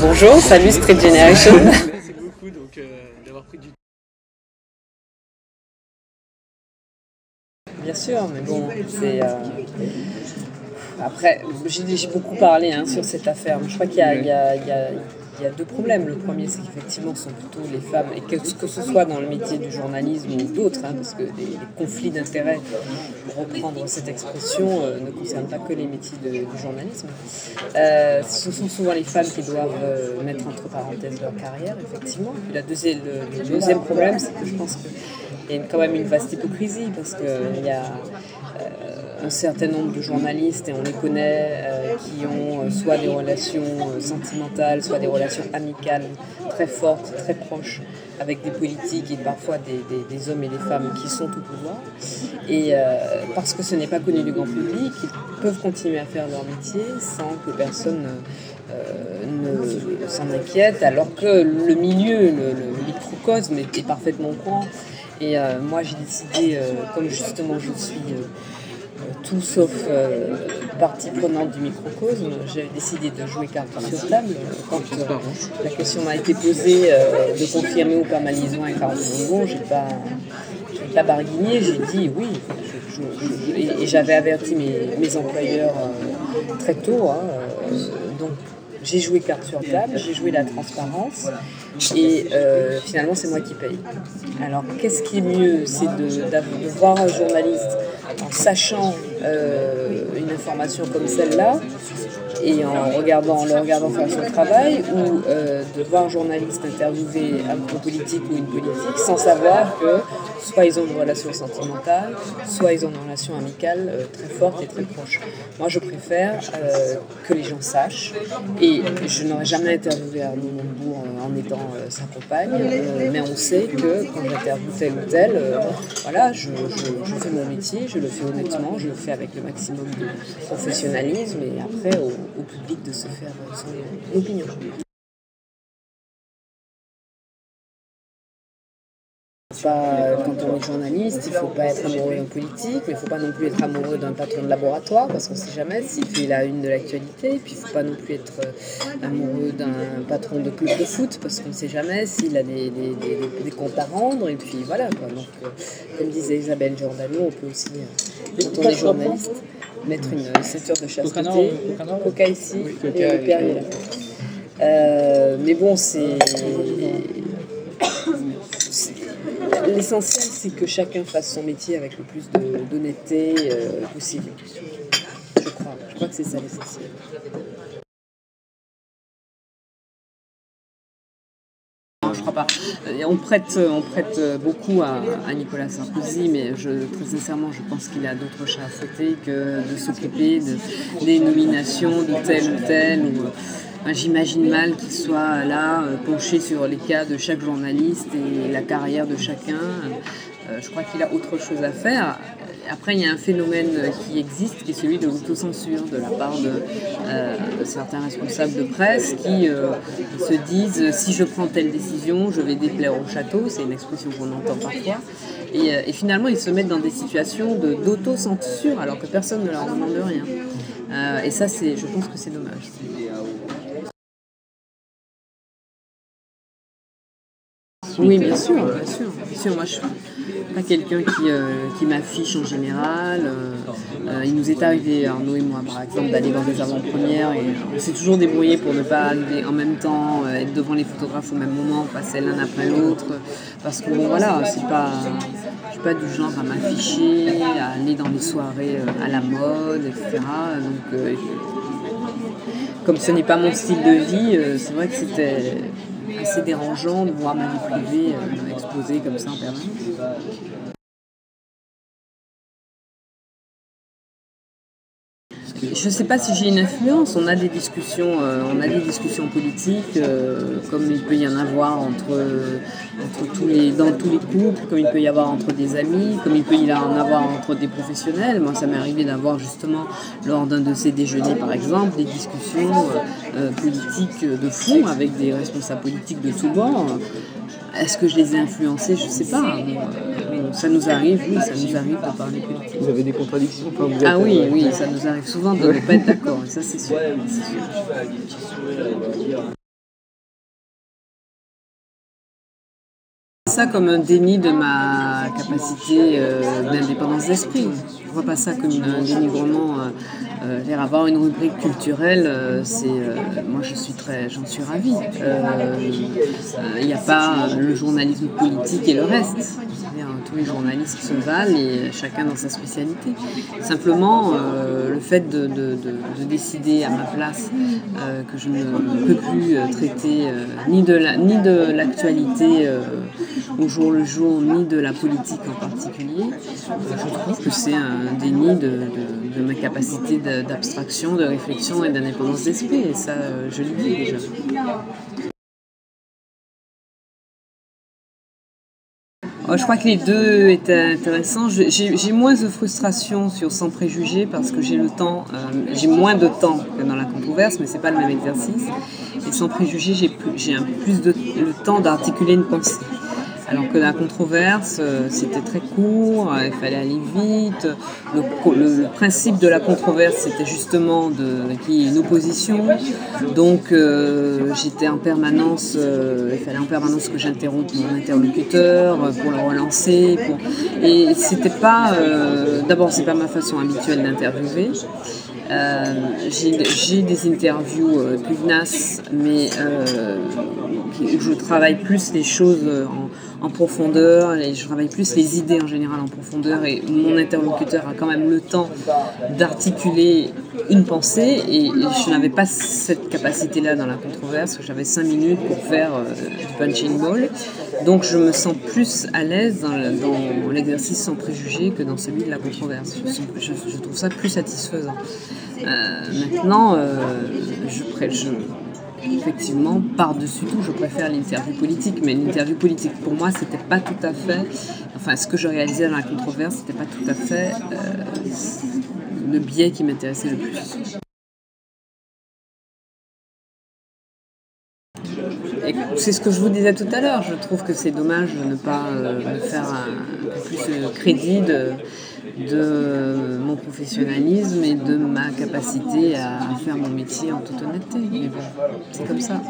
Bonjour, salut Street Generation. Merci beaucoup d'avoir pris du temps. Bien sûr, mais bon, c'est... Après, j'ai beaucoup parlé sur cette affaire. Je crois qu'il y a deux problèmes. Le premier, c'est qu'effectivement, ce sont plutôt les femmes, et que ce soit dans le métier du journalisme ou d'autres, parce que les conflits d'intérêts, pour reprendre cette expression, ne concernent pas que les métiers du journalisme. Ce sont souvent les femmes qui doivent mettre entre parenthèses leur carrière, effectivement. Puis le deuxième problème, c'est que je pense qu'il y a quand même une vaste hypocrisie, parce qu'il y a un certain nombre de journalistes, et on les connaît, qui ont soit des relations sentimentales, soit des relations amicales très fortes, très proches, avec des politiques et parfois des hommes et des femmes qui sont au pouvoir. Et parce que ce n'est pas connu du grand public, ils peuvent continuer à faire leur métier sans que personne ne s'en inquiète, alors que le milieu, le microcosme est parfaitement au courant. Et moi j'ai décidé, comme justement je suis tout sauf partie prenante du microcosme, j'ai décidé de jouer carte sur table. Quand la question m'a été posée de confirmer ou pas ma liaison avec Arnaud Montebourg, j'ai pas barguigné, j'ai dit oui. Et j'avais averti mes employeurs très tôt. Donc j'ai joué carte sur table, j'ai joué la transparence, et finalement c'est moi qui paye. Alors qu'est-ce qui est mieux, c'est de voir un journaliste en sachant une information comme celle-là et en le regardant faire son travail, ou de voir un journaliste interviewer un politique ou une politique sans savoir que soit ils ont une relation sentimentale, soit ils ont une relation amicale très forte et très proche. Moi je préfère que les gens sachent, et je n'aurais jamais interviewé Arnaud Montebourg en étant sa compagne, mais on sait que quand j'interviewe tel ou tel, voilà, je fais mon métier, je le fais honnêtement, je le fais avec le maximum de professionnalisme, et après au public de se faire son opinion. Quand on est journaliste, il ne faut pas être amoureux d'un politique, mais il ne faut pas non plus être amoureux d'un patron de laboratoire, parce qu'on ne sait jamais s'il fait la une de l'actualité. Puis il ne faut pas non plus être amoureux d'un patron de club de foot, parce qu'on ne sait jamais s'il a des comptes à rendre. Et puis voilà, quoi. Donc, comme disait Isabelle Giordano, on peut aussi, quand on est journaliste, mettre une ceinture de chasteté, coca ici, et Perrier là. Mais bon, l'essentiel, c'est que chacun fasse son métier avec le plus d'honnêteté possible. Je crois que c'est ça l'essentiel. Je crois pas. On prête beaucoup à Nicolas Sarkozy, mais très sincèrement, je pense qu'il a d'autres chats à fouetter que de s'occuper des nominations de tel ou tel. J'imagine mal qu'il soit là, penché sur les cas de chaque journaliste et la carrière de chacun. Je crois qu'il a autre chose à faire. Après, il y a un phénomène qui existe, qui est celui de l'autocensure de la part de certains responsables de presse qui se disent « si je prends telle décision, je vais déplaire au château », c'est une expression qu'on entend parfois. Et finalement, ils se mettent dans des situations d'autocensure alors que personne ne leur demande rien. Et ça, je pense que c'est dommage. Oui, bien sûr. Moi, je suis pas quelqu'un qui m'affiche en général. Il nous est arrivé, Arnaud et moi, par exemple, d'aller dans des avant-premières, et on s'est toujours débrouillé pour ne pas arriver en même temps, être devant les photographes au même moment, passer l'un après l'autre, parce que bon, voilà, je suis pas du genre à m'afficher, à aller dans les soirées à la mode, etc. Donc, comme ce n'est pas mon style de vie, c'est vrai que c'était assez dérangeant de voir ma vie privée exposée comme ça en permanence. Je ne sais pas si j'ai une influence. On a des discussions politiques, comme il peut y en avoir dans tous les couples, comme il peut y avoir entre des amis, comme il peut y en avoir entre des professionnels. Moi, ça m'est arrivé d'avoir justement, lors d'un de ces déjeuners par exemple, des discussions politiques de fond avec des responsables politiques de tout bord. Est-ce que je les ai influencés? Je ne sais pas. Ça nous arrive, oui, ça nous arrive de parler politique. Vous avez des contradictions? Oui, ça nous arrive souvent de ne pas être d'accord, ça c'est sûr. ça comme un déni de ma capacité d'indépendance d'esprit. Je ne vois pas ça comme un dénigrement. Avoir une rubrique culturelle, moi j'en suis ravie. Il n'y a pas le journalisme politique et le reste. C'est-à-dire, tous les journalistes se valent et chacun dans sa spécialité. Simplement, le fait de décider à ma place que je ne peux plus traiter ni de l'actualité au jour le jour, ni de la politique en particulier, je trouve que c'est un déni de ma capacité d'abstraction, de réflexion et d'indépendance d'esprit. Et ça, je le dis déjà. Je crois que les deux étaient intéressants. J'ai moins de frustration sur Sans préjugés parce que j'ai moins de temps que dans la controverse, mais c'est pas le même exercice. Et Sans préjugés, j'ai plus le temps d'articuler une pensée. Alors que la controverse, c'était très court, il fallait aller vite. Le principe de la controverse, c'était justement qu'il y ait une opposition. Donc j'étais en permanence, il fallait en permanence que j'interrompe mon interlocuteur pour le relancer. Et c'était pas, d'abord c'est pas ma façon habituelle d'interviewer. J'ai des interviews pugnaces, mais où je travaille plus les choses en profondeur, et je travaille plus les idées en général en profondeur, et mon interlocuteur a quand même le temps d'articuler une pensée, et je n'avais pas cette capacité-là dans la controverse. J'avais 5 minutes pour faire du punching ball, donc je me sens plus à l'aise dans l'exercice Sans préjugés que dans celui de la controverse. Je trouve ça plus satisfaisant. Maintenant, effectivement, par-dessus tout, je préfère l'interview politique, mais l'interview politique, pour moi, c'était pas tout à fait, enfin, ce que je réalisais dans la controverse, c'était pas tout à fait le biais qui m'intéressait le plus. Et c'est ce que je vous disais tout à l'heure, je trouve que c'est dommage de ne pas me faire un peu plus crédit de mon professionnalisme et de ma capacité à faire mon métier en toute honnêteté. Mais bon, c'est comme ça.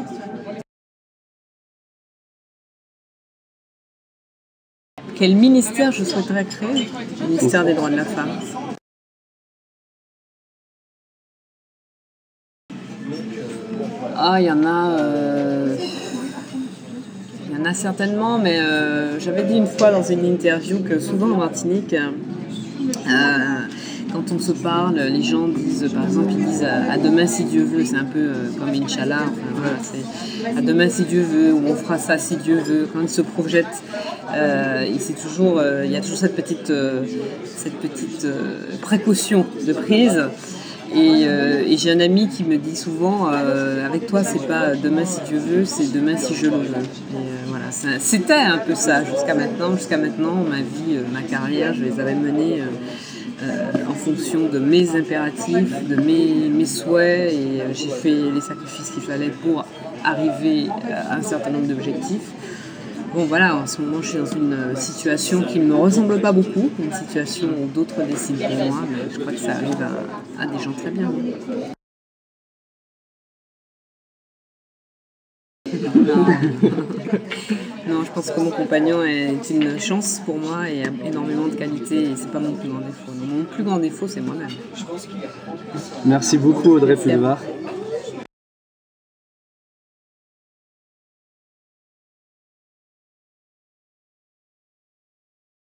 Quel ministère je souhaiterais créer? Le ministère des droits de la femme. Ah, il y en a certainement, mais j'avais dit une fois dans une interview que souvent en Martinique, quand on se parle, les gens disent, par exemple, ils disent à demain si Dieu veut, c'est un peu comme Inch'Allah, enfin, voilà, c'est à demain si Dieu veut, ou on fera ça si Dieu veut. Quand ils se projettent, il y a toujours cette petite précaution de prise. Et j'ai un ami qui me dit souvent, avec toi c'est pas demain si Dieu veut, c'est demain si je le veux. Et voilà, c'était un peu ça jusqu'à maintenant. Ma vie, ma carrière, je les avais menées en fonction de mes impératifs, de mes souhaits, et j'ai fait les sacrifices qu'il fallait pour arriver à un certain nombre d'objectifs. Bon voilà, en ce moment je suis dans une situation qui ne me ressemble pas beaucoup, une situation où d'autres décident pour moi, mais je crois que ça arrive à des gens très bien. Non, je pense que mon compagnon est une chance pour moi et a énormément de qualités, et c'est pas mon plus grand défaut. Mon plus grand défaut, c'est moi-même. Merci beaucoup Audrey Pulvar.